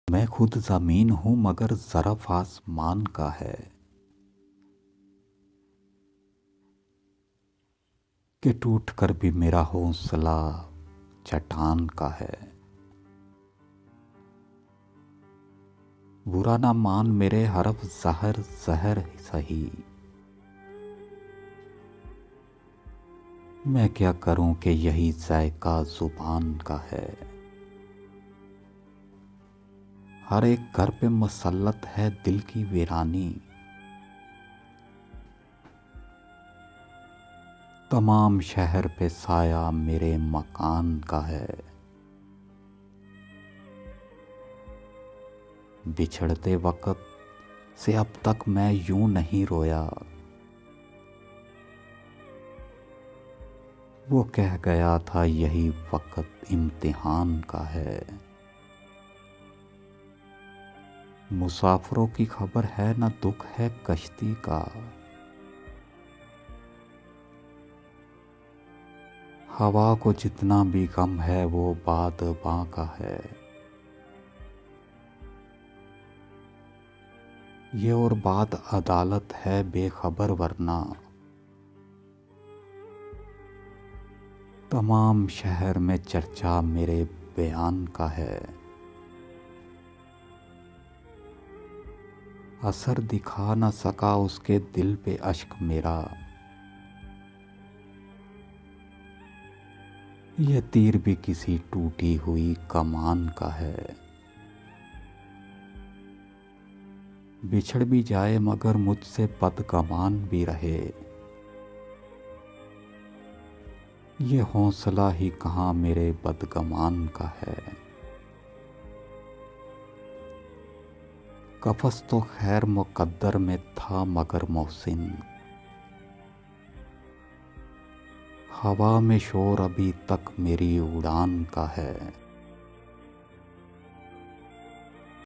मैं खुद ज़मीन हूँ मगर ज़रफ़ आसमान का है कि टूट कर भी मेरा हौसला चट्टान का है। बुरा ना मान मेरे हरफ ज़हर ज़हर सही, मैं क्या करूं कि यही ज़ायका ज़ुबान का है। हर एक घर पे मुसल्लत है दिल की वीरानी, तमाम शहर पे साया मेरे मकान का है। बिछड़ते वक़्त से अब तक मैं यूं नहीं रोया, वो कह गया था यही वक़्त इम्तिहान का है। मुसाफिरों की खबर है न दुख है कश्ती का, हवा को जितना भी गम है वो बादबां का है। ये और बात अदालत है बेखबर वरना तमाम शहर में चर्चा मेरे बयान का है। असर दिखा न सका उसके दिल पे अश्क मेरा, ये तीर भी किसी टूटी हुई कमान का है। बिछड़ भी जाए मगर मुझसे बदगमान भी रहे, ये हौसला ही कहाँ मेरे बदगमान का है। कफस तो खैर मुकद्दर में था मगर मोहसिन, हवा में शोर अभी तक मेरी उड़ान का है।